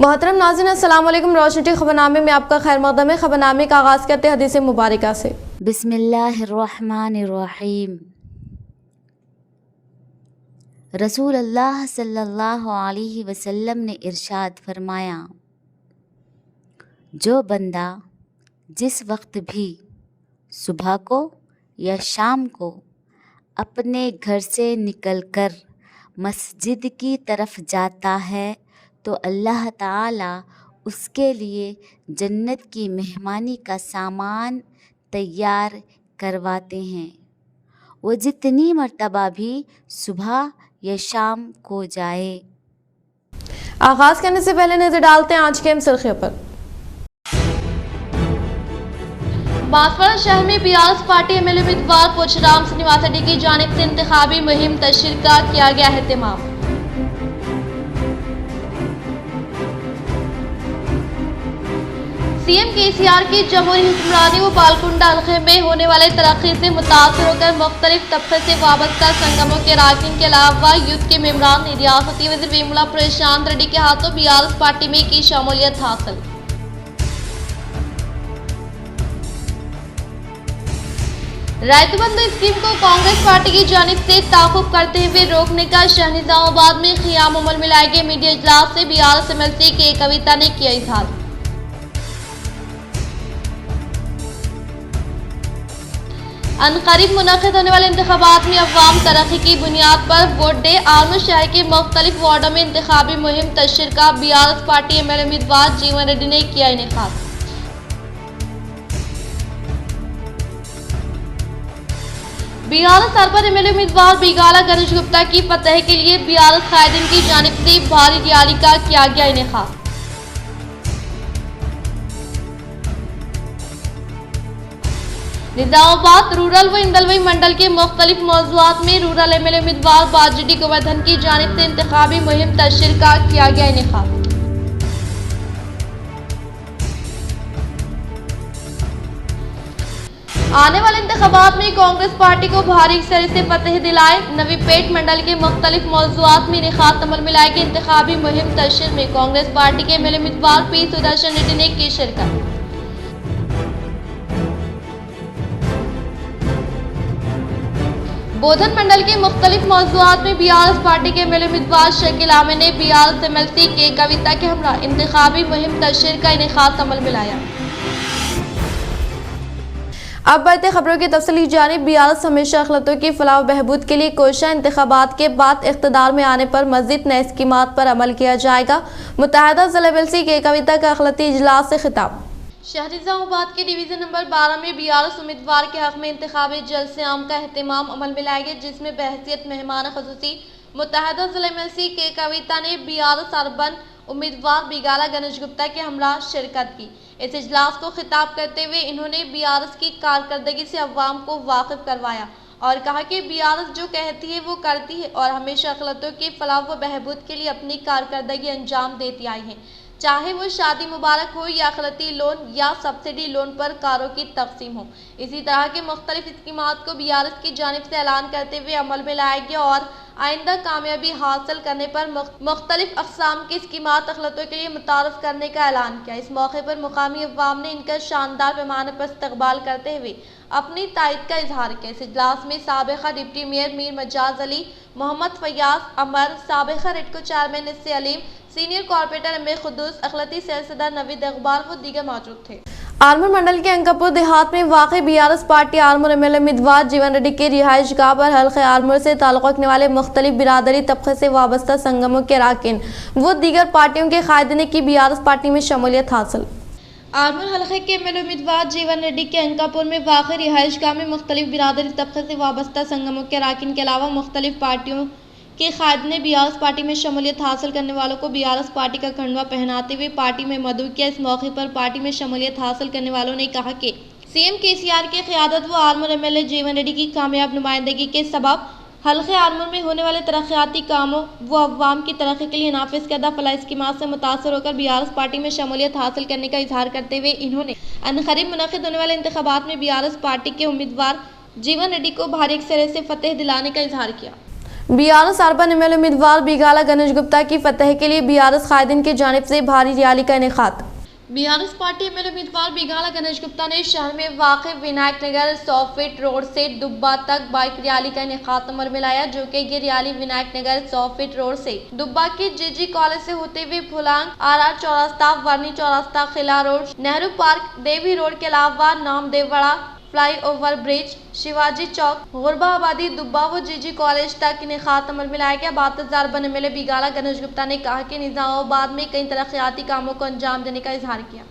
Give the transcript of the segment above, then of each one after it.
मोहतरम नाज़रीन, अस्सलाम वालेकुम। रोशनी टी खबरनामे में आपका खैर मक़दम है। खबरनामे का आगाज़ करते हैं हदीस मुबारका से। बिस्मिल्लाहिर्रहमानिर्रहीम। रसूल अल्लाह सल्लल्लाहु अलैहि वसल्लम ने इरशाद फरमाया, जो बंदा जिस वक्त भी सुबह को या शाम को अपने घर से निकलकर मस्जिद की तरफ जाता है तो अल्लाह ताला उसके लिए जन्नत की मेहमानी का सामान तैयार करवाते हैं। वो जितनी मर्तबा भी सुबह या शाम को जाए। आगाज़ करने से पहले नजर डालते हैं आज के अहम सुर्खियों पर। बांसवाड़ा शहर में बीआरएस पार्टी एमएलए उम्मीदवार पोचराम श्रीनिवास रेड्डी की जानिब से इंतखाबी मुहिम तशरीह का किया गया एहतमाम। सीएम केसीआर की जमहूरी हुक्मरानी व बालकुंडा हल्के में होने वाले तरक्की से मुतासर होकर मुख्तलिफ तबके से वाबस्ता संगमों के अरकान के अलावा यूथ के मेंबरान ने रियासती वज़ीर वेमुला प्रशांत रेड्डी के हाथों बीआरएस पार्टी में की शमूलियत हासिल। रैयत बंधु स्कीम को कांग्रेस पार्टी की जानिब से ताक़ुब करते हुए रोकने का शहनिजामाबाद में क़ियाम अमल में लाए गए मीडिया इजलास से बीआरएस एमएलसी के कविता ने किया इजहार। अनकरीब मुनक़िद होने वाले इंतखाबात में अवाम तरक्की की बुनियाद पर वोट डे। आर्मूर शहर के मुख्तलिफ वार्डों में इंतखाबी मुहिम तशरीह का बीआरएस पार्टी एमएलए उम्मीदवार जीवन रेड्डी ने किया इनेकाद। बीआरएस अरबन एमएलए उम्मीदवार बिगाला गणेश गुप्ता की फतह के लिए बीआरएस कायदीन की जानिब से भारी रैली का किया गया इनेकाद। निजामाबाद रूरल व इंदलवई मंडल के मुख्तलिफ मौज़ूआत में रूरल एमएलए उम्मीदवार बाजिडी गोवर्धन की जानिब से इंतखाबी मुहिम तशरीह का किया गया इनेकाद। आने वाले इंतखाबात में कांग्रेस पार्टी को भारी अक्सर से फतह दिलाए। नवीपेट मंडल के मुख्तलिफ मौज़ूआत में इनेकाद अमल में लाए गए इंतखाबी मुहिम तशरीह में कांग्रेस पार्टी के एमएलए उम्मीदवार पी सुदर्शन रेड्डी ने की शिरकत। बोधन मंडल के मुख्तलिफ मौज़ूआत में बीआरएस पार्टी के एमएलए उम्मीदवार शकील आमिर ने बीआरएस एमएलसी के कविता के हमरा इंतखाबी मुहिम तशरीह का इनेकाद अमल में लाया। अब बढ़ते खबरों की तफसीली जानिब। बीआरएस हमेशा अखिलतों की फलाह व बहबूद के लिए कोशिश। इंतखाबात के बाद इख्तिदार में आने पर मज़ीद नए स्कीमात पर अमल किया जाएगा। मुत्तहदा ज़िला एमएलसी के कविता का अखिलती इजलास से खिताब। शहर निजामाबाद के डिवीज़न नंबर 12 में बीआरएस उम्मीदवार के हक़ में इंतखाबी जलसे आम का एहतमाम अमल में लाया गया, जिसमें बहसियत मेहमान ख़ुसूसी मुत्तहदा ज़िला एमएलसी के कविता ने बीआरएस अर्बन उम्मीदवार बिगाला गणेश गुप्ता के हमरा शिरकत की। इस इजलास को खिताब करते हुए इन्होंने बीआरएस की कारकर्दगी से अवाम को वाकिफ करवाया और कहा कि बीआरएस जो कहती है वो करती है और हमेशा अखिलतों की फलाह व बहबूद के लिए अपनी कारकर्दगी अंजाम देती आई है, चाहे वो शादी मुबारक हो या अखिलती लोन या सब्सिडी लोन पर कारों की तकसीम हो। इसी तरह के मुख्तलिफ स्कीमात को बीआरएस की जानिब से ऐलान करते हुए अमल में लाया गया और आइंदा कामयाबी हासिल करने पर मुख्तलिफ अक़साम की स्कीमात अखिलतों के लिए मुतारफ़ करने का ऐलान किया। इस मौके पर मुकामी अवाम ने इनका शानदार पैमाने पर इस्तकबाल करते हुए अपनी तायद का इजहार किया। इस इजलास में साबिक़ा डिप्टी मेयर मीर मजाज अली, मोहम्मद फयाज अमर, साबिक़ा रेडको चेयरमैन इससे Aleem, senior corporator M A Khuddus, अखिलती सदर नवीद इकबाल व दीगर मौजूद थे। आर्मूर मंडल के अंकापुर देहात में वाक़ई बीआरएस पार्टी आर्मूर एमएलए उम्मीदवार जीवन रेड्डी के रिहाइश गाह पर हल्के आर्मूर से ताल्लुक़ रखने वाले मुख्तलिफ बिरादरी तबक़े से वाबस्ता संगमों के अरकान व दीगर पार्टियों के कायदीन ने की बीआरएस पार्टी में शमूलियत हासिल। आर्मूर हल्के के एमएलए उम्मीदवार जीवन रेड्डी के अंकापुर में वाक़ई रिहाइश गाह में मुख्तलिफ बिरादरी तबक़े से वाबस्ता संगमों के अरकान के अलावा मुख्तलिफ पार्टियों के कायदीन ने बीआरएस पार्टी में शमूलियत हासिल करने वालों को बीआरएस पार्टी का कंडवा पहनाते हुए पार्टी में मदऊ किया। इस मौके पर पार्टी में शमूलियत हासिल करने वालों ने कहा कि सीएम केसीआर की क़यादत व आर्मूर एमएलए जीवन रेड्डी की कामयाब नुमाइंदगी के सबब हल्के आर्मूर में होने वाले तरक्याती कामों व अवाम की तरक्की के लिए नाफिज करदा फलाह स्कीमात से मुतासर होकर बीआरएस पार्टी में शमूलियत हासिल करने का इजहार करते हुए इन्होंने अनकरीब मुनक़िद होने वाले इंतखाबात में बीआरएस पार्टी के उम्मीदवार जीवन रेड्डी को भारी अक्सर से फतह दिलाने का इजहार किया। बीआरएस अर्बन एमएलए उम्मीदवार बिगाला गणेश गुप्ता की फतह के लिए बीआरएस कायदीन की जानिब से भारी रैली का इनेकाद। बीआरएस पार्टी एमएलए उम्मीदवार बिगाला गणेश गुप्ता ने शहर में वाक़ विनायक नगर 100 फीट रोड से दुब्बा तक बाइक रैली का इनेकाद अमल में लाया, जो कि ये rally Vinayak Nagar 100 feet road से दुब्बा के जीजी कॉलेज से होते हुए फुलांग आर चौरास्ता, वर्नी चौरास्ता, Qila road, Nehru park, Devi road के अलावा नामदेवड़ा फ्लाईओवर ब्रिज, शिवाजी चौक, गुरबा आबादी, दुब्बा व जीजी कॉलेज तक इनेकाद अमल में लाया गया। बात अर्बन एमएलए बिगाला गणेश गुप्ता ने कहा कि निजामाबाद में कई तरक्याती कामों को अंजाम देने का इजहार किया।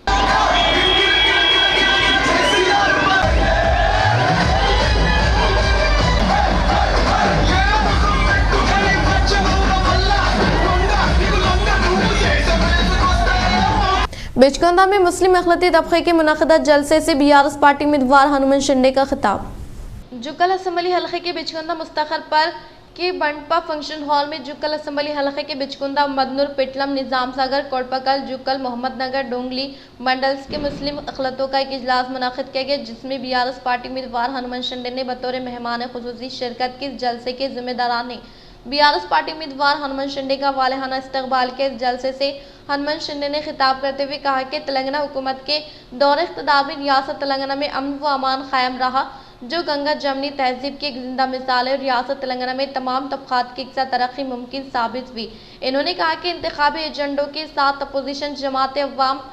बिचकुंदा में मुस्लिम अखिलती तबके के मुनक़दा जलसे से बीआरएस पार्टी उम्मीदवार हनुमान शिंदे का खिताब। जुक्कल असम्बली हलके के बिचकुंदा मुस्तखर पर के बंटपा फंक्शन हॉल में जुक्कल असम्बली हलके के बिचकुंदा, मदनूर, पिटलम, निजाम सागर, कोटपकल, जुक्कल, मोहम्मदनगर, डोंगली मंडल्स के मुस्लिम अखिलतों का एक इजलास मुनाकिद किया गया, जिसमें बीआरएस पार्टी उम्मीदवार हनुमान शिंदे ने बतौर मेहमान खुसूसी शिरकत की। जलसे के जिम्मेदारान ने बीआरएस पार्टी उम्मीदवार हनुमान शिंदे का वालेहाना इस्तकबाल के जलसे से हनुमान शिंदे ने खिताब करते हुए कहा कि तेलंगाना हुकूमत के दौरे इख्तिदार में रियासत तेलंगाना में अमन व अमान कायम रहा, जो गंगा जमनी तहजीब की एक जिंदा मिसाल है। रियासत तेलंगाना में तमाम तबकात की एकसा तरक्की मुमकिन साबित हुई। इन्होंने कहा कि इंतखाबी एजेंडों के साथ अपोजिशन जमातें अवाम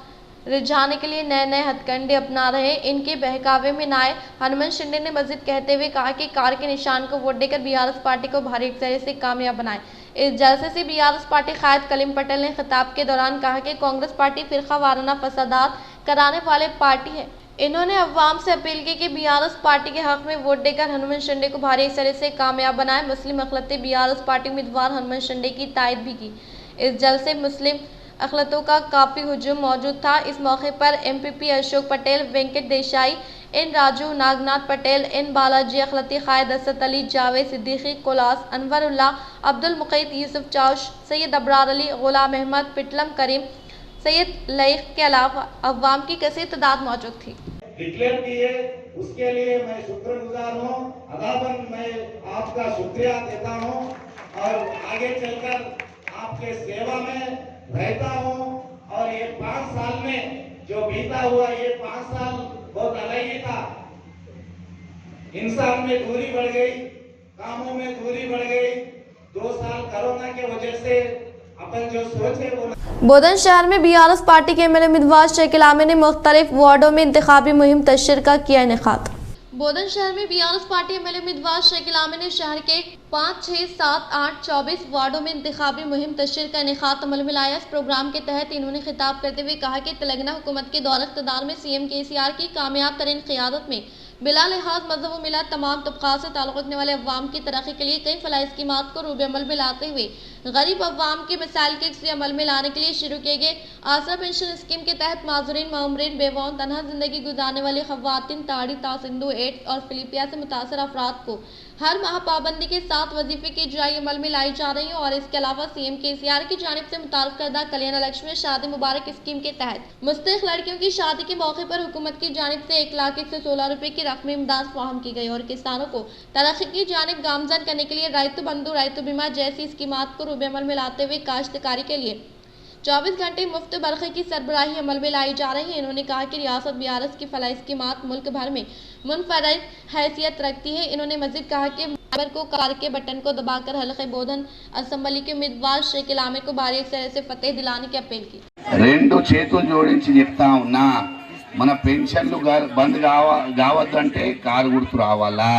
रिझाने के लिए नए नए हथकंडे अपना रहे, इनके बहकावे में न आए। हनुमान शिंदे ने मजीद कहते हुए कहा कि कार के निशान को वोट देकर बीआरएस पार्टी को भारी अक्सरियत से कामयाब बनाए। इस जलसे से बीआरएस पार्टी कायद कलीम पटेल ने खिताब के दौरान कहा कि कांग्रेस पार्टी फिरका वाराना फसादात कराने वाले पार्टी है। इन्होंने अवाम से अपील की कि बीआरएस पार्टी के हक में वोट देकर हनुमान शिंदे को भारी अक्सरियत से कामयाब बनाए। मुस्लिम अखिलती बीआरएस पार्टी उम्मीदवार हनुमान शिंदे की तायद भी की। इस जलसे मुस्लिम अखिलतों का काफ़ी हुजूम मौजूद था। इस मौके पर MPP Ashok Patel, Venkat Desai, N Raju, Nagnath Patel, N Balaji, अखिलती कायद असद अली, जावेद सिद्दीकी, कोलास, अनवरुल्लाह, अब्दुल मुक़ीत, यूसुफ चाउश, सैयद अबरार अली, गुलाम अहमद, पिटलम करीम, सैयद लईक के अलावा अवाम की कसीर तादाद मौजूद थी। डिक्लेयर किए उसके लिए मैं शुक्रगुजार हूँ। अदाबन मैं आपका शुक्रिया देता हूँ और आगे चलकर आपके सेवा में रहता हूँ। और ये 5 साल में जो बीता हुआ, ये 5 साल बहुत अलग ही था। इंसान में दूरी बढ़ गई, कामों में दूरी बढ़ गई। 2 साल कोरोना की वजह से अपन जो सोचे वो। बोधन शहर में बीआरएस पार्टी के एमएलए उम्मीदवार शकील आमिर ने मुख्तलिफ वार्डों में इंतखाबी मुहिम तशरीह का किया इनेकाद। बोधन शहर में बीआरएस पार्टी एमएलए उम्मीदवार शकील आमिर ने शहर के 5, 6, 7, 8, 24 वार्डों में इंतखाबी मुहिम तशरीह का इनेकाद अमल में लाया। इस प्रोग्राम के तहत इन्होंने खिताब करते हुए कहा कि तेलंगाना हुकूमत के दौर इख्तिदार में सीएम केसीआर की कामयाब तरीन क़ियादत में बिला लिहाज मजहब व मिलत तमाम तबक़ात से ताल्लुक़ रखने वाले अवाम की तरक्की के लिए कई फलाही स्कीमात को रूब अमल में लाते हुए गरीब अवाम के मसाइल के इकसी अमल में लाने के लिए शुरू किए गए आसरा पेंशन स्कीम के तहत माजूरीन, मामरीन, बेवाओं, तनहा जिंदगी गुजारने वाली खवातीन, ताड़ी, तासिंदू, एड्स और फिलिपिया से मुतासर अफराद को हर माह पाबंदी के साथ वजीफे की इजराई अमल में लाई जा रही है। और इसके अलावा सीएम केसीआर की जानिब से मुतारफ करदा कल्याण लक्ष्मी शादी मुबारक स्कीम के तहत मुस्तहिक लड़कियों की शादी के मौके पर हुकूमत की जानिब से 1,116 रुपए की रकमी इमदाद फराहम की गई। और किसानों को तरक्की की जानिब गामजन करने के लिए रायतु बंधु, रायतु बीमा जैसी स्कीमात को रूब अमल में लाते हुए काश्तकारी के लिए 24 घंटे मुफ्त बरखे की सरबराही अमल में लाई जा रही है। इन्होंने कहा कि रियासत बीआरएस की फलाही स्कीमात मुल्क भर में मुनफरद हैसियत रखती है। इन्होंने मजीद कहा कि खबर को कार के बटन को दबाकर हल्के बोधन असम्बली के उम्मीदवार शकील आमिर को भारी अक्सरियत से फतेह दिलाने की अपील की। 2 చేతులు జోడించి చెప్తా ఉన్నా, మన పెన్షన్లు బంద్ కావద్దంటే కారు గుర్తు రావాలా,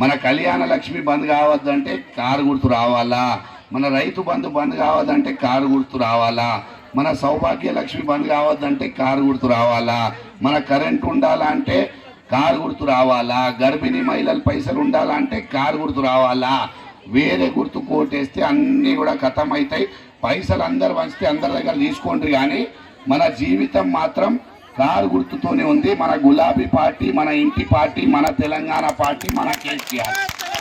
మన కళ్యాణ లక్ష్మి బంద్ కావద్దంటే కారు గుర్తు రావాలా, మన రైతు బంధు బంద్ కావద్దంటే కారు గుర్తు రావాలా, మన సౌభాగ్య లక్ష్మి బంద్ కావద్దంటే కారు గుర్తు రావాలా, మన కరెంట్ ఉండాలంటే కారు గుర్తు రావాలా, గర్భిణీ మహిళల పైసలు ఉండాలంటే కారు గుర్తు రావాలా, వేరే గుర్తు కోటేస్తే అన్నీ కూడా ఖతం అవుతాయి. పైసలు అందరు వంచితే అందరి దగ్గర తీసుకోండి, కానీ మన జీవితం మాత్రం కారు గుర్తుతోనే ఉంది. మన గులాబీ పార్టీ, మన ఇంటి పార్టీ, మన తెలంగాణ పార్టీ, మన కేసీఆర్.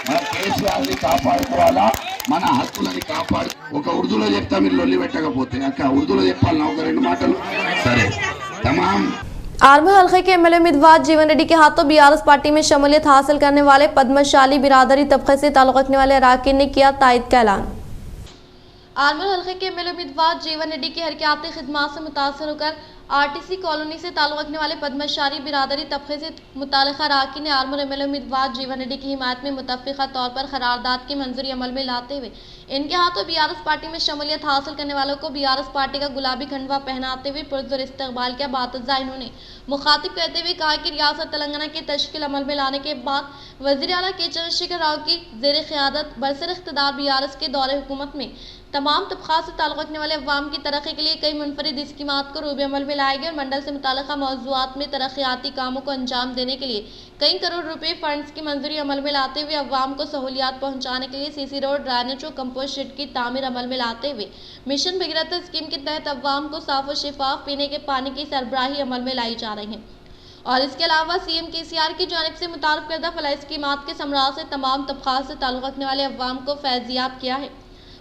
మన కేసీఆర్ని కాపాడుకోవాలా, మన హక్కులని కాపాడు. ఒక ఉర్దూలో చెప్తా, మీరు లొల్లి పెట్టకపోతే. అక్క ఉర్దూలో చెప్పాలన్నా ఒక 2 మాటలు? సరే తమాం. आर्मूर हल्के के एमएलए उम्मीदवार जीवन रेड्डी के हाथों बीआरएस पार्टी में शमूलियत हासिल करने वाले पद्मशाली बिरादरी तबके से ताल्लुक रखने वाले अराकीन ने किया तायद का ऐलान। आर्मूर हल्के के एमएलए उम्मीदवार जीवन रेड्डी की हरकयाती खिदमात से मुतासर होकर आरटीसी कॉलोनी से ताल्लुक रखने वाले पद्मशाली बिरादरी तबके से मुताल्लिक़ अराकीन ने आर्मूर एमएलए उम्मीदवार जीवन रेड्डी की हिमायत में मुतफ़िक़ा तौर पर करारदाद की मंजूरी अमल में लाते हुए इनके हाथों बीआरएस पार्टी में शमूलियत हासिल करने वालों को बीआरएस पार्टी का गुलाबी खंडवा पहनाते हुए पुरज़ोर इस्तक़बाल किया। बातज़ा इन्होंने मुखातिब कहते हुए कहा कि रियासत तेलंगाना की तश्कील अमल में लाने के बाद वज़ीर आला के चंद्रशेखर राव की ज़ेर क़यादत बरसर इक़्तिदार बीआरएस के दौरे हुकूमत में तमाम तबक़ात से ताल्लुक़ रखने वाले अवाम की तरक्की के लिए कई मुनफरिद स्कीमात को रूबे अमल में लाए गए और मंडल से मुताल्लिक़ा मौज़ूआत में तरक्याती कामों को अंजाम देने के लिए कई करोड़ रुपए फंड्स की मंजूरी अमल में लाते हुए अवाम को सहूलियात पहुँचाने के लिए सीसी रोड, ड्रेनेज और कंपोस्ट शेड की तामीर अमल में लाते हुए मिशन भगीरथ स्कीम के तहत अवाम को साफ़ और शिफाफ पीने के पानी की सरबराही अमल में लाई जा रही है। और इसके अलावा सीएम केसीआर की जानिब से मुतारफ़ करदा फलाह स्कीमात के समरात से तमाम तबक़ात से ताल्लुक़ रखने वाले अवाम को फैज़याब किया है।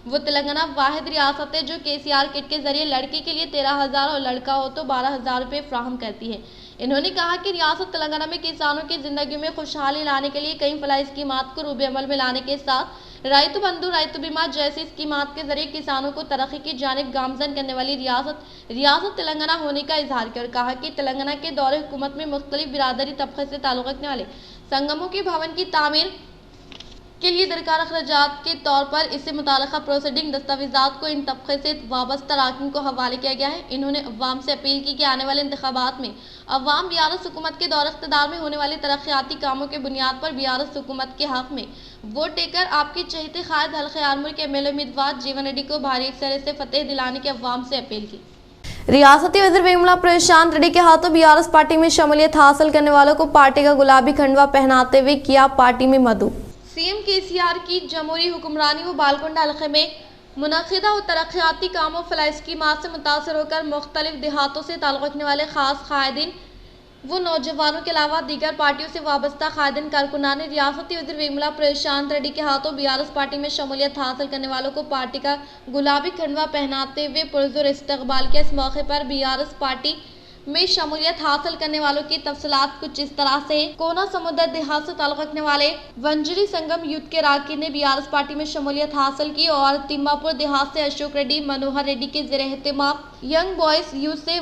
वो तेलंगाना वाहिद रियासत है जो केसीआर किट के जरिए लड़की के लिए 13,000 और लड़का हो तो 12,000 रुपये फ्राहम करती है। इन्होंने कहा कि रियासत तेलंगाना में किसानों की ज़िंदगी में खुशहाली लाने के लिए कई फलाह स्कीमात को रूबे अमल में लाने के साथ राइतु बंधु राइतु बीमा जैसी स्कीमात के जरिए किसानों को तरक्की की जानिब गामजन करने वाली रियासत तेलंगाना होने का इजहार कर कहा कि तेलंगाना के दौरे हुकूमत में मुख्तलिफ बिरादरी तबके से ताल्लुक़ रखने वाले संगमों के भवन की तामीर के लिए दरकार अखराजात के तौर पर इससे मुताल्लिक़ा प्रोसीडिंग दस्तावेज़ात को इन तबके से वाबस्ता अराकीन को हवाले किया गया है। इन्होंने अवाम से अपील की कि आने वाले इंतखाबात में अवाम बीआरएस हुकूमत के दौर इख्तिदार में होने वाले तरक्याती कामों के बुनियाद पर बीआरएस हुकूमत के हक़ में वोट देकर आपके चहेते क़ायद हल्के आर्मूर के एमएलए उम्मीदवार जीवन रेड्डी को भारी अक्सर से फतेह दिलाने की अवाम से अपील की। रियासती वज़ीर वेमुला प्रशांत रेड्डी के हाथों बीआरएस पार्टी में शमूलियत हासिल करने वालों को पार्टी का गुलाबी खंडवा पहनाते हुए किया पार्टी में मदऊ। सीएम केसीआर की जमहूरी हुक्मरानी व बालकोंडा हल्के में मुनक़िदा और तरक्याती कामों फलाह स्कीमात से मुतासर होकर मुख्तलिफ देहातों से ताल्लुक़ रखने वाले ख़ास क़ायदीन वो नौजवानों के अलावा दीगर पार्टियों से वाबस्ता क़ायदीन कारकुनान ने रियासती वज़ीर वेमुला प्रशांत रेड्डी के हाथों बीआरएस पार्टी में शमूलियत हासिल करने वालों को पार्टी का गुलाबी खंडवा पहनाते हुए पुरज़ोर इस्तक़बाल किया। इस मौके पर बीआरएस पार्टी में शमूलियत हासिल करने वालों की तफसीलात कुछ इस तरह से। कोना समुद्र देहात से ताल्लुक़ रखने वाले वंजरी संगम यूथ के अराकीन ने बीआरएस पार्टी में शमूलियत हासिल की और तिम्मापुर देहात से अशोक रेड्डी, मनोहर रेड्डी के ज़ेर एहतिमाम यंग बॉयज यूथ से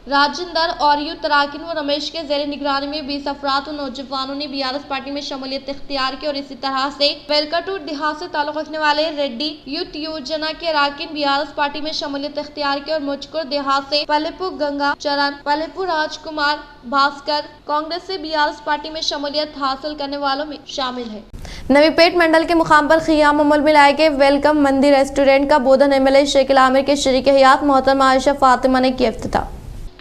राजेंदर और यूथ अराकीन व रमेश के ज़ेर निगरानी में 20 अफराद और नौजवानों ने बीआरएस पार्टी में शमूलियत इख्तियार की। और इसी तरह से वेलकटूर देहात से ताल्लुक़ रखने वाले रेड्डी यूथ योजना के अराकीन बीआरएस पार्टी में शमूलियत इख्तियार की। और मुझकुर देहात से पलेपु गंगा चरण, पलेपु राजकुमार भास्कर कांग्रेस से बीआरएस पार्टी में शमूलियत हासिल करने वालों में शामिल है। नवीपेट मंडल के मुकाम पर ख़ियाम अमल में लाए गए वेलकम मंदी रेस्टोरेंट का बोधन एमएलए शेख आमिर के शरीक हयात मोहतरमा आयशा फातिमा ने किया इफ्तिताह।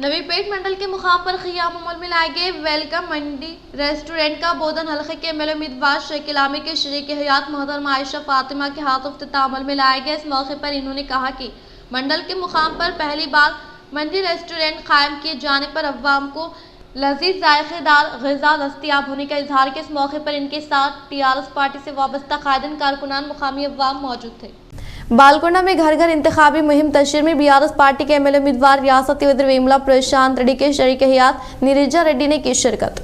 नवीपेट मंडल के मुकाम पर ख़ियाम अमल में लाए गए वेलकम मंडी रेस्टोरेंट का बोधन हल्के के एमएलए उम्मीदवार शेख आमिर के शरीक हयात मोहतरमा आयशा फातिमा के हाथों इफ्तिताह अमल में लाया गया। इस मौके पर इन्होंने कहा कि मंडल के मुकाम पर पहली बार मंडी रेस्टोरेंट कायम किए जाने पर अवाम को लजीज जायकेदार ग़िज़ा दस्तियाब होने का इजहार के। इस मौके पर इनके साथ टीआरएस पार्टी से वाबस्ता क़ायदीन कारकुनान मुकामी अवाम मौजूद थे। बालकोंडा में घर घर इंतखाबी मुहिम तशरीह में बीआरएस पार्टी के एमएलए उम्मीदवार रियासती वज़ीर वेमुला प्रशांत रेड्डी के शरीक हयात नीरजा रेड्डी ने की शिरकत।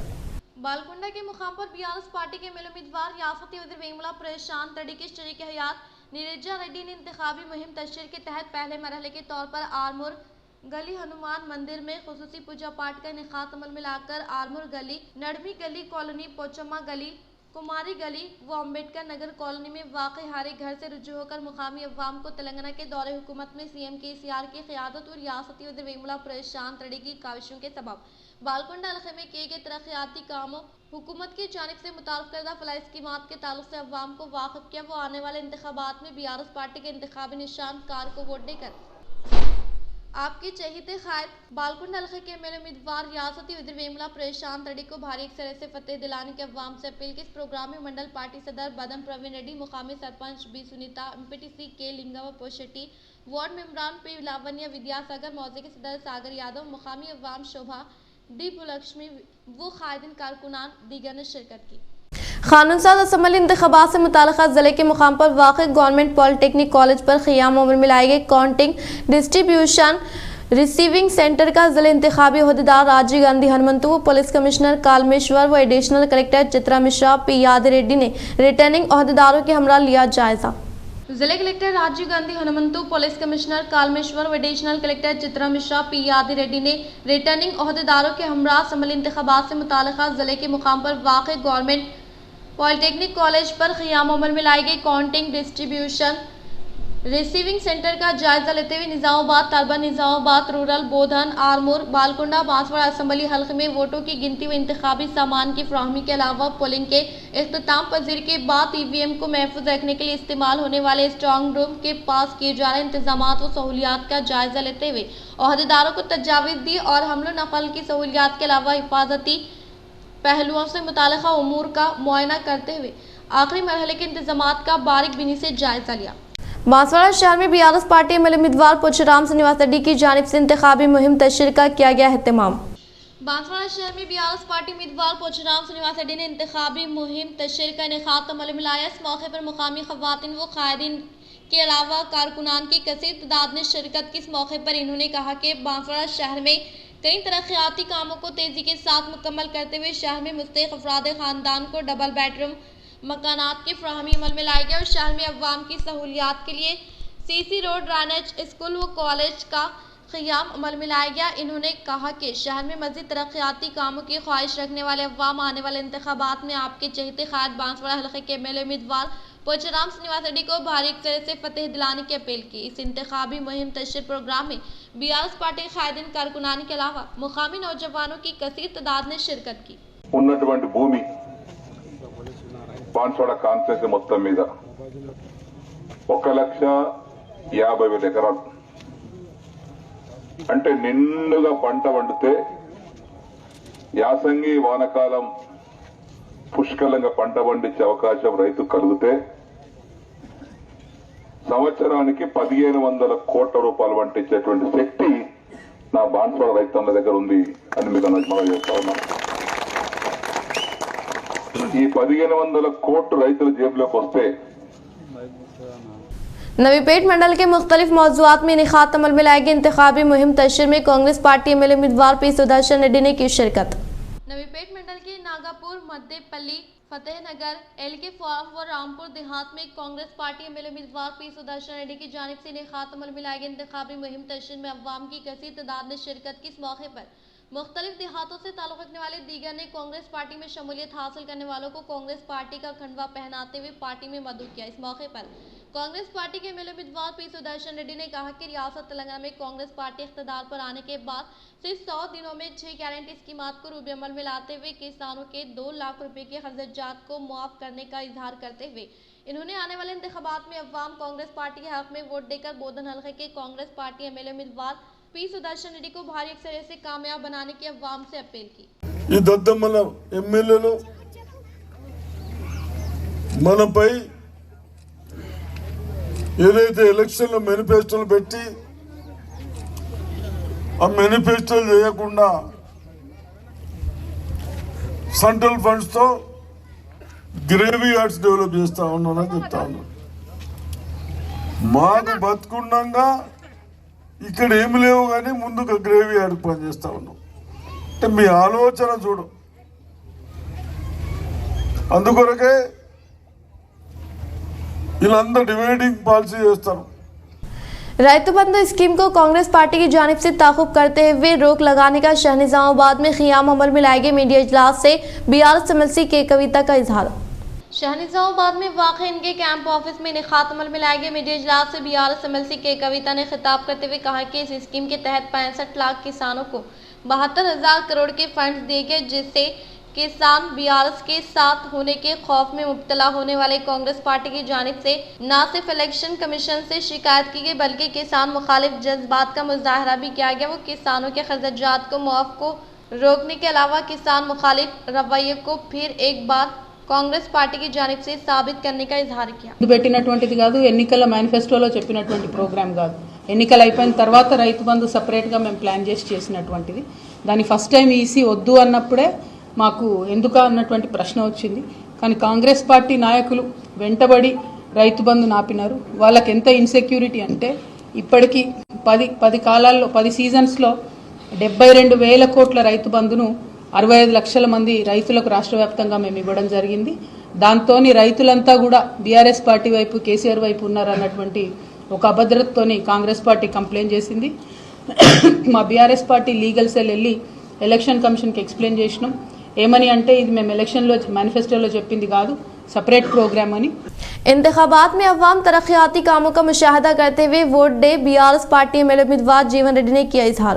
बालकोंडा के मुकाम पर बीआरएस पार्टी के एमएलए उम्मीदवार रियासती वज़ीर वेमुला प्रशांत रेड्डी के शरीक हयात नीरजा रेड्डी ने इंतखाबी मुहिम तशरीह के तहत पहले मरहले के तौर पर आर्मूर गली हनुमान मंदिर में खुसूसी पूजा पाठ का इनेकाद अमल में लाकर आर्मूर गली, नड़मी गली कॉलोनी, पोचम्मा गली, कुमारी गली व अम्बेडकर नगर कॉलोनी में वाक़ हारे घर से रुजू होकर मुकामी अवाम को तेलंगाना के दौरे हुकूमत में सीएम केसीआर की क़यादत और रियासती वज़ीर वेमुला प्रशांत रेड्डी की काविशों के सबब बालकोंडा हल्के में किए गए तरक्याती कामों हुकूमत की जानिब से मुतारफ़ करदा फलाह स्कीमात के ताल्लुक से अवाम को वाकिफ किया। वो आने वाले इंतखाबात में बीआरएस पार्टी के इंतखाबी निशान कार को वोट देकर आपके चहेते क़ायद बालकोंडा हल्के के एमएलए उम्मीदवार रियासती वज़ीर वेमुला प्रशांत रेड्डी को भारी अक्सर से फतेह दिलाने के अवाम से अपील की। इस प्रोग्राम में मंडल पार्टी सदर बदम प्रवीण रेड्डी, मुकामी सरपंच बी सुनीता, एमपीटीसी के लिंगावा पोशेट्टी, वार्ड मेम्बरान पी लावण्य विद्यासागर, मौजे के सदर सागर यादव, मुकामी अवाम शोभा डी भूलक्ष्मी वो क़ायदीन कारकुनान दीगर ने शिरकत की। कानून साज असम्बली इंतखाबात से मुताल्लिक़ा ज़िले के मुकाम पर वाक़ गवर्नमेंट पॉलिटेक्निक कॉलेज पर ख़ियाम अमल में लाए गए काउंटिंग डिस्ट्रीब्यूशन रिसीविंग सेंटर का जिला इंतखाबी अहदेदार राजीव गांधी हनुमंतु, पुलिस कमिश्नर कालमेश्वर व additional collector Chitra Mishra P Yadav Reddy ने रिटर्निंग अहदेदारों के हमरा लिया जायजा। जिले collector Rajiv Gandhi Hanumanthu, police commissioner Kalmeshwar व additional collector Chitra Mishra P Yadav Reddy ने रिटर्निंग अहदेदारों के हमरा अमली इंतखाबात से मुताल्लिका जिले के मुकाम पर वाक़ गवर्नमेंट पॉलिटेक्निक कॉलेज पर क़ियाम अमल में लाई गई काउंटिंग डिस्ट्रीब्यूशन रिसीविंग सेंटर का जायजा लेते हुए निजामाबाद, तरबन, निजामाबाद रूरल, बोधन, आरमूर, बालकुंडा, बांसवाड़ा असम्बली हल्के में वोटों की गिनती व इंतखाबी सामान की फ्राहमी के अलावा पोलिंग के इख्तिताम पजीर के बाद ईवीएम को महफूज रखने के लिए इस्तेमाल होने वाले स्ट्रांग रूम के पास किए जा रहे इंतजाम व सहूलियात का जायजा लेते हुए अहदेदारों को तजावीज़ दी और हमलो नकल की सहूलियात के अलावा हिफाजती पहलुओं से मुताल्लिका उमूर का मुआयना करते हुए आखिरी मरहले के इंतजामात का बारीक बीनी से जायजा लिया। बांसवाड़ा शहर में बीआरएस पार्टी एमएलए उम्मीदवार पुछराम श्रीनिवास रेड्डी की जानिब से इंतखाबी मुहिम तशरीह का किया गया एहतमाम। बांसवाड़ा शहर में बीआरएस पार्टी उम्मीदवार पुछराम श्रीनिवास रेड्डी ने इंतखाबी मुहिम तशरीह का इनेकाद अमल में लाया। इस मौके पर मुकामी खवातीन व कायदीन के अलावा कारकुनान की कसीर तादाद ने शिरकत की। इस मौके पर इन्होंने कहा कि बांसवाड़ा शहर में कई तरक्याती कामों को तेजी के साथ मुकम्मल करते हुए शहर में मुस्तहिक अफराद खानदान को डबल बेडरूम मकानात की फ्राहमी अमल में लाई गई और शहर में अवाम की सहूलियात के लिए सीसी रोड, ड्रेनेज, स्कूल व कॉलेज का क़ियाम अमल में लाया गया। इन्होंने कहा कि शहर में मज़ीद तरक्याती कामों की ख्वाहिश रखने वाले अवाम आने वाले इंतखाबात में आपके चहेते ख़ायद बांसवाड़ा हल्के के एमएलए उम्मीदवार पुछराम श्रीनिवास रेड्डी को भारी अक्सर से फतेह दिलाने की अपील की। इस इंतखाबी मुहिम तशरीह प्रोग्राम में बीआरएस पार्टी के कायदीन, कारकुनान के अलावा मुकामी नौजवानों की कसीर तादाद ने शिरकत की। ఉన్నటువంటి భూమి బాన్స్వాడ కాన్స్టిట్యూన్సీ మొత్తం మీద 1,50,000 ఎకరాలు అంటే నిండుగా పంట పండితే యాసంగి వానకాలం పుష్కలంగా పంట పండించే అవకాశం రైతుకు కలిగితే సంవత్సరానికి 1,500 కోట్ల రూపాయలు పండించేటువంటి శక్తి నా బాన్స్వాడ రైతుల దగ్గర ఉంది అని మీకు మనం చేస్తా ఉన్నాం। ఈ 1,500 కోట్లు రైతుల జేబులోకి వస్తే नवीपेट मंडल के मुख्तलिफ मौज़ूआत में इनेकाद अमल में लाएगी इंतखाबी मुहिम तशरीह में कांग्रेस पार्टी एमएलए उम्मीदवार पी सुदर्शन रेड्डी ने की शिरकत। नवीपेट मंडल के नागापुर, मध्यपल्ली, फतेहनगर, एलके फार्म व रामपुर देहात में कांग्रेस पार्टी एमएलए उम्मीदवार पी सुदर्शन रेड्डी की जानिब से इनेकाद अमल में लाएगी इंतखाबी मुहिम तशरीह में अवाम की कसीर तादाद ने शिरकत की। इस मौके पर मुख्तलिफ देहातों से ताल्लुक़ रखने वाले दीगर ने कांग्रेस पार्टी में शमूलियत हासिल करने वालों को कांग्रेस पार्टी का खंडवा पहनाते हुए पार्टी में मदऊ किया। इस मौके पर कांग्रेस पार्टी के एमएलए उम्मीदवार पी सुदर्शन रेड्डी ने कहा कि रियासत तेलंगाना में कांग्रेस पार्टी इख्तिदार पर आने के बाद सिर्फ 100 दिनों में 6 गारंटी स्कीमात को रूबे अमल में लाते हुए किसानों के 2 लाख रुपए के खर्चात को मुआफ करने का इजहार करते हुए इन्होंने आने वाले इंतखाबात में अवाम कांग्रेस पार्टी के हक में वोट देकर बोधन हल्के के कांग्रेस पार्टी एमएलए उम्मीदवार पी सुदर्शन रेड्डी को भारी अक्सर से कामयाब बनाने की अवाम से अपील की। ఈ దద్దమ్మల ఎమ్మెల్యేలు మనపై ఏదైతే ఎలక్షన్లో మేనిఫెస్టోలు పెట్టి ఆ మేనిఫెస్టోలు చేయకుండా సెంట్రల్ ఫండ్స్ తో గ్రేవీ యార్డ్స్ డెవలప్ చేస్తా ఉన్నానని చెప్తా ఉన్నాను। మాకు బతుకుండగా ఇక్కడ ఏమి లేవు కానీ ముందుగా గ్రేవీ యార్డ్ పనిచేస్తా ఉన్నాం అంటే మీ ఆలోచన చూడు। అందుకొరకే వీళ్ళందరూ డివైడింగ్ పాలసీ చేస్తారు। रैतु बंधु स्कीम को कांग्रेस पार्टी की जानिब से ताक़ुब करते हुए रोक लगाने का शहर निजामाबाद में क़ियाम अमल में लाए गए मीडिया इजलास से बीआरएस एमएलसी के कविता का इजहार। शहर निजामाबाद में वाक़ इनके कैंप ऑफिस में इनेकाद अमल में लाए गए मीडिया इजलास से बीआरएस एमएलसी के कविता ने खिताब करते हुए कहा कि इस स्कीम के तहत 65 लाख किसानों को 72,000 करोड़ के फंड दिए गए, जिससे किसान बीआरएस के साथ होने के खौफ में मुब्तला होने वाले कांग्रेस पार्टी की जानिब से न सिर्फ इलेक्शन कमीशन से शिकायत की गई बल्कि किसान मुखालिफ जज्बात का मुजाहरा भी किया गया। वो किसानों के खर्चात को मुआफ को रोकने के अलावा किसान मुखालिफ रवैये को फिर एक बार कांग्रेस पार्टी की जानिब से साबित करने का इजहार किया। పెట్టినటువంటిది కాదు, ఎన్నికల మేనిఫెస్టోలో చెప్పినటువంటి ప్రోగ్రామ్ కాదు। ఎన్నికలు అయిపోయిన తర్వాత రైతు బంధు సపరేట్గా మేము ప్లాన్ చేసినటువంటిది। దాని ఫస్ట్ టైం ఈసీ వద్దు అన్నప్పుడే మాకు ఎందుకు అన్నటువంటి ప్రశ్న వచ్చింది। కానీ కాంగ్రెస్ పార్టీ నాయకులు వెంటబడి రైతు బంధు నాపినారు। వాళ్ళకి ఎంత ఇన్సెక్యూరిటీ అంటే ఇప్పటికీ పది కాలాల్లో 10 సీజన్స్లో 72,000 కోట్ల రైతు బంధును 65 లక్షల మంది రైతులకు రాష్ట్ర వ్యాప్తంగా మేము ఇవ్వడం జరిగింది. దాంతోని రైతులంతా కూడా బీఆర్ఎస్ పార్టీ వైపు కేసీఆర్ వైపు ఉన్నారన్నటువంటి ఒక అభద్రతతోని కాంగ్రెస్ పార్టీ కంప్లైంట్ చేసింది. మా బీఆర్ఎస్ పార్టీ లీగల్ సెల్ వెళ్ళి ఎలక్షన్ కమిషన్కి ఎక్స్ప్లెయిన్ చేసినాం. ఏమని అంటే ఇది మేము ఎలక్షన్లో మేనిఫెస్టోలో చెప్పింది కాదు, సపరేట్ प्रोग्राम అని. इंतखाबात में अवाम तरक्याती कामों का मुशाहदा करते हुए vote day BRS party MLA उम्मीदवार जीवन रेड्डी ने किया इजहार।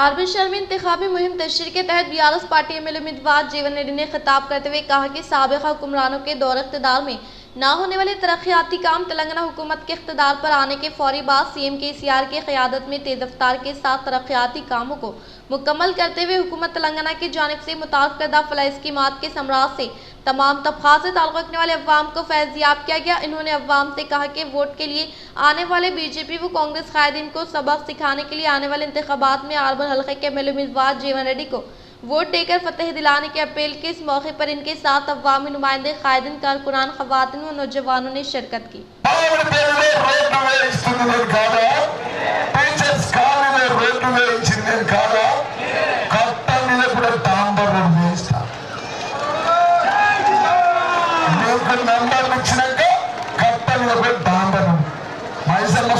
आरबी शहर में इंतखाबी मुहिम तशरीह के तहत बीआरएस पार्टी एमएलए उम्मीदवार जीवन रेड्डी ने खिताब करते हुए कहा कि साबिक़ा हुक्मरानों के दौर इक़्तिदार में ना होने वाले तरक्याती काम तेलंगाना हुकूमत के इक़्तिदार पर आने के फौरी बाद सीएम केसीआर की क़यादत में तेज़ रफ्तार के साथ तरक्याती कामों को मुकम्मल करते हुए हुकूमत तेलंगाना की जानिब से मुतारफ़ करदा फलाह स्कीमात के समराज से तमाम तबक़ात से ताल्लुक़ रखने वाले अवाम को फैज़याब किया गया। इन्होंने अवाम से कहा कि वोट के लिए आने वाले बीजेपी व कांग्रेस कायदीन को सबक सिखाने के लिए आने वाले इंतखाबात में अर्बन हल्के के एमएलए उम्मीदवार जीवन रेड्डी को वोट देकर फतेह दिलाने की अपील की। इस मौके पर इनके साथ अवामी नुमाइंदे, कायदीन, कारकुनान, ख़वातीन व नौजवानों ने शिरकत की।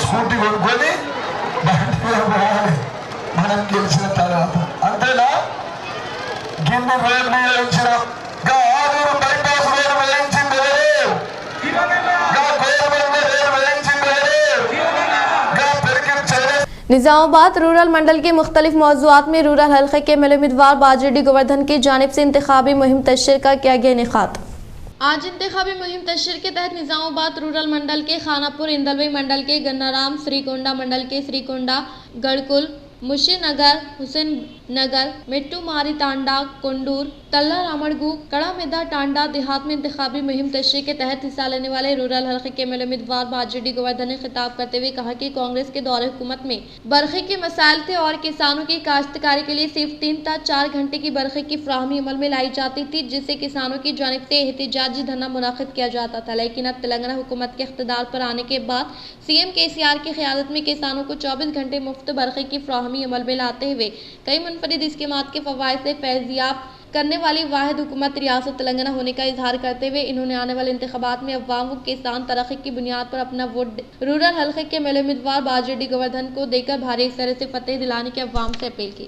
స్కూటీ కొనుక్కొని బండి మీద పోవాలి మనం గెలిచిన తర్వాత. అంతేనా? గిన్నె రోడ్లు వేయించిన ఆదూరు బైపాస్ రోడ్డు వేయించింది ఎవరు? గోరబండ రోడ్డు వేయించింది ఎవరు? పెరిగిన చైనా निज़ामाबाद रूरल मंडल के मुख्तलिफ मौज़ूआत में रूरल हल्के के एमएलए उम्मीदवार बाजरेड्डी गोवर्धन की जानिब से इंतखाबी मुहिम तशरीह का किया गया इनेकाद। आज इंतखाबी मुहिम तशरीह के तहत निज़ामाबाद रूरल मंडल के खानापुर, इंदलवी मंडल के गन्नाराम, श्रीकोंडा मंडल के श्रीकोंडा, गढ़कुल, मुशीनगर, हुसैन नगर, मिट्टू मारी टांडा, कोंडूर, तल्ला रामड़गू, कड़ा मेदा टांडा देहात में इंतखाबी मुहिम तशरीह के तहत हिस्सा लेने वाले रूरल हल्के के एमएलए उम्मीदवार बाजरेड्डी गोवर्धन ने खिताब करते हुए कहा कि कांग्रेस के दौरे हुकूमत में बरखे के मसाइल थे और किसानों की काश्तकारी के लिए सिर्फ 3 था 4 घंटे की बरखे की फ्राहमी अमल में लाई जाती थी, जिससे किसानों की जानिब से एहतिजाजी धरना मुनाकिद किया जाता था। लेकिन अब तेलंगाना हुकूमत के इख्तिदार पर आने के बाद सीएम केसीआर की क़यादत में किसानों को 24 घंटे मुफ्त बरखे की फ्राहमी अमल में लाते हुए कई मुनफरिद स्कीमात के फ़वाइद से फैज़याब करने वाली वाहिद हुकूमत रियासत तेलंगाना होने का इजहार करते हुए इन्होंने आने वाले इंतखाबात में अवाम को किसान तरक्की की बुनियाद पर अपना वोट रूरल हल्के के एमएलए उम्मीदवार बाजरेड्डी गोवर्धन को देकर भारी तरह से फतेह दिलाने की अवाम से अपील की।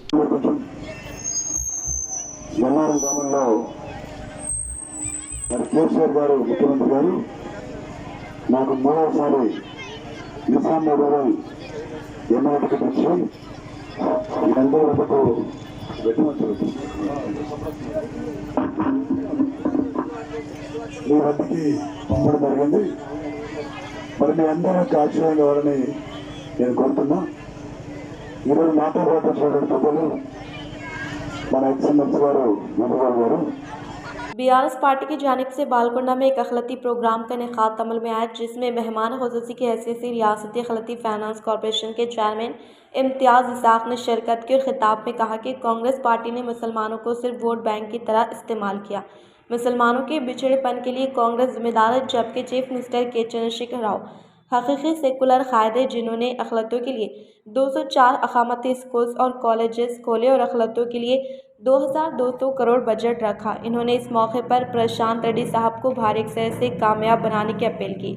మీ వద్దకి పంపడం జరిగింది. మరి మీ అందరూ ఆశ్చర్యం కావాలని నేను కోరుతున్నా. ఈరోజు నాతో పాటు వచ్చినటువంటి పెద్దలు మన ఎక్స్ఎమ్మెల్సీ గారు నందగోపాల్ గారు बीआरएस पार्टी की जानिब से बालकोंडा में एक अखलती प्रोग्राम का इनेकाद अमल में आया, जिसमें मेहमान खुसूसी की हैसियत से रियासती अखलती फाइनेंस कॉरपोरेशन के चेयरमैन इम्तियाज़ इसाक ने शिरकत की और खिताब में कहा कि कांग्रेस पार्टी ने मुसलमानों को सिर्फ वोट बैंक की तरह इस्तेमाल किया। मुसलमानों के बिछड़ेपन के लिए कांग्रेस जिम्मेदार है, जबकि चीफ मिनिस्टर के चंद्रशेखर राव हकीकी सेकुलर कायदे जिन्होंने अखलतों के लिए 204 अकामती स्कूल्स और कॉलेजेस खोले और अखलतों के लिए 2200 करोड़ बजट रखा। इन्होंने इस मौके पर प्रशांत रेड्डी साहब को भारी अक्सर से कामयाब बनाने की अपील की।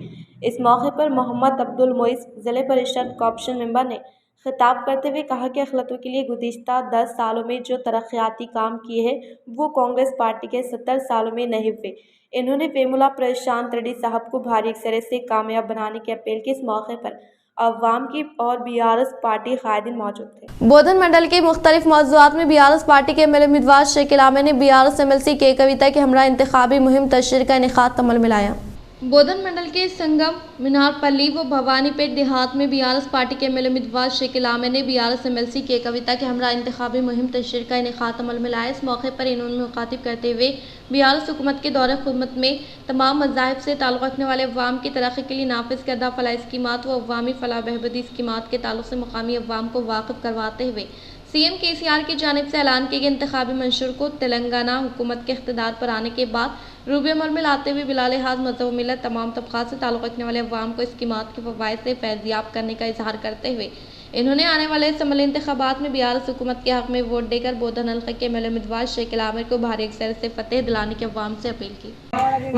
इस मौके पर मोहम्मद अब्दुल मोइस ज़िले परिषद कॉर्पोरेशन मेंबर ने खिताब करते हुए कहा कि अखलतों के लिए गुज़िश्ता 10 सालों में जो तरक्याती काम किए हैं वो कांग्रेस पार्टी के 70 सालों में नहीं हुए। इन्होंने वेमुला प्रशांत रेड्डी साहब को भारी अक्सर से कामयाब बनाने की अपील की। इस मौके पर अवाम की और बीआरएस पार्टी कायदीन मौजूद थे। बोधन मंडल के मुख्तलिफ मौज़ूआत में बीआरएस पार्टी के एमएलए उम्मीदवार शेखिल आमिर ने बीआरएस एमएलसी के कविता के हमरा इंतखाबी मुहिम तशरीह का इनेकाद अमल में लाया। बोधन मंडल के संगम, मिनारपल्ली व भवानीपेट देहात में बीआरएस पार्टी के एमएलए उम्मीदवार शेखिल आमिर ने बीआरएस एमएलसी के कविता के हमरा इंतखाबी मुहिम तशरीह का इनेकाद अमल में लाया। इस मौके पर इन्होंने मुखातिब करते हुए बीआरएस हुकूमत के दौरे हुकूमत में तमाम मज़ाहिब से ताल्लुक़ रखने वाले अवाम की तरक्की के लिए नाफिज करदा फलाह स्कीमात व अवामी फलाह बहबूदी स्कीमात के ताल्लुक़ से मुकामी अवाम को वाकिफ़ करवाते हुए सीएम केसीआर की जानिब से ऐलान किए गए इंतखाबी मंशूर को तेलंगाना हुकूमत के इख्तिदार पर आने के बाद रूबे अमल में लाते हुए बिला लिहाज मज़हब मिलत तमाम तबक़ात से ताल्लुक़ रखने वाले अवाम को स्कीमात के फ़वाइद से फैज़याब करने का इजहार करते हुए इन्होंने आने वाले असम्बली इंतखाबात में बीआरएस हुकूमत के हक़ में वोट देकर बोधन हल्के के एमएलए उम्मीदवार शेख आमिर को भारी अक्सर से फतेह दिलाने के अवाम से अपील की।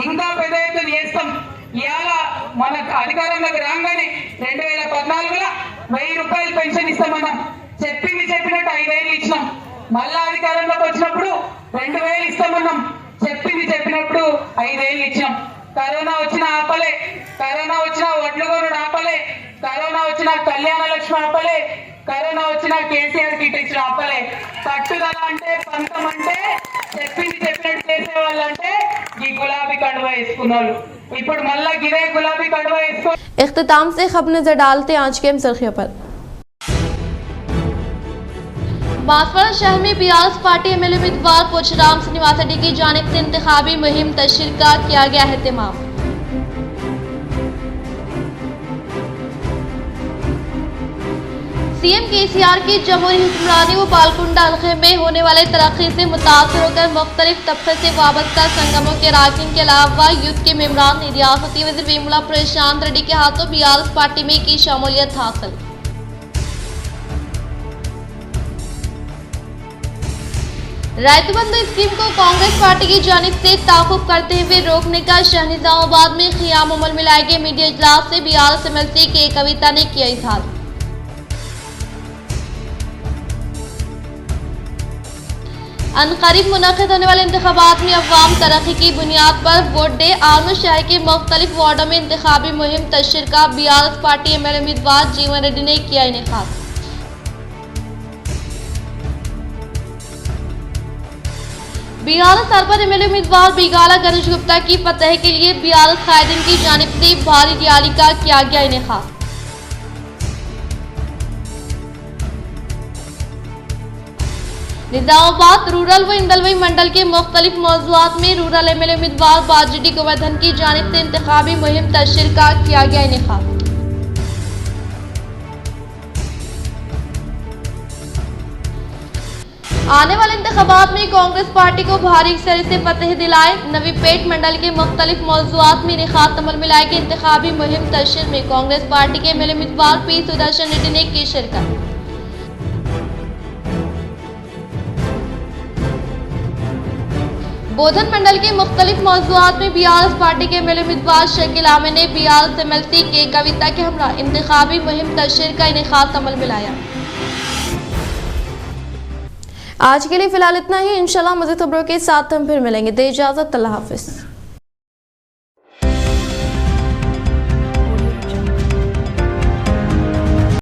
ఇంకా పెద్ద ఎత్తున చేస్తాం. ఇవాళ మన అధికారంలోకి రాగానే 2014లో 1000 రూపాయలు పెన్షన్ ఇస్తామన్నాం. చెప్పినట్టు 5000 ఇచ్చినాం. మళ్ళా అధికారంలోకి వచ్చినప్పుడు 2000 ఇస్తామన్నాం. చెప్పినప్పుడు 5000 ఇచ్చినాం. కరోనా వచ్చిన ఆపలే, కరోనా వచ్చిన వడ్లు కొనుడు ఆపలే, కరోనా వచ్చిన కళ్యాణ లక్ష్మి ఆపలే, కరోనా వచ్చిన కేసీఆర్ కిట్ ఇచ్చిన ఆపలే. పట్టుదల అంటే పంతం అంటే చెప్పినట్టు చేసే వాళ్ళంటే ఈ గులాబీ కండువా వేసుకున్నారు. ఇప్పుడు మళ్ళా గిరే గులాబీ కండువా వేసుకో. इख्तिताम से खबर नजर डालते आज के सुर्खियों पर। बांसवाड़ा शहर में बीआरएस पार्टी एमएलए उम्मीदवार पोचराम श्रीनिवास रेड्डी की जानिब से इंतखाबी मुहिम तशरीह का किया गया एहतमाम। सीएम केसीआर की जमहूरी हुक्मरानी व बालकुंडा हल्के में होने वाले तरक्की से मुतासर होकर मुख्तलिफ तबके से वाबस्ता संगमों के अरकान के अलावा यूथ के मेंबरान ने रियासती वज़ीर वेमुला प्रशांत रेड्डी के हाथों बीआरएस पार्टी में की शमूलियत हासिल। रैतु बंधु स्कीम को कांग्रेस पार्टी की जानिब से ताक़ुब करते हुए रोकने का शाहनिजामाबाद में क़ियाम अमल में लाए गए मीडिया इजलास से बीआरएस एमएलसी के कविता ने किया इजहार। अनकरीब मुनक़िद होने वाले इंतखाबात में अवाम तरक्की की बुनियाद पर वोट दे आलम शहर के मुख्तलिफ वार्डों में इंतखाबी मुहिम तशरीह का बीआरएस पार्टी एमएलए उम्मीदवार जीवन रेड्डी ने किया इनेकाद। बीआरएस सरपर एमएलए उम्मीदवार बिगाला गणेश गुप्ता की फतह के लिए बीआरएस कायदीन की जानिब से भारी रैली का किया गया इनेकाद। निजामाबाद रूरल व इंदलवई मंडल के मुख्तलिफ मौज़ूआत में रूरल एमएलए उम्मीदवार बाजिडी गोवर्धन की जानिब से इंतखाबी मुहिम तशरीह का किया गया इनेकाद। आने वाले इंतखाबात में कांग्रेस पार्टी को भारी अक्सर से फतेह दिलाए। नवीपेट मंडल के मुख्तलिफ मौज़ूआत में इनेकाद अमल में लाए गए इंतखाबी मुहिम तशरीह में कांग्रेस पार्टी के एमएलए उम्मीदवार पी सुदर्शन रेड्डी ने की शिरकत। बोधन मंडल के मुख्तलिफ मौज़ूआत में बीआरएस पार्टी के एमएलए उम्मीदवार शेख आमिर ने बीआरएस एमएलसी के कविता के हमरा इंतखाबी मुहिम तशरीह का इनेकाद अमल में लाया। आज के लिए फिलहाल इतना ही। इंशाल्लाह मज़ीद खबरों के साथ हम फिर मिलेंगे। दे इजाज़त, अल्लाह हाफ़िज़।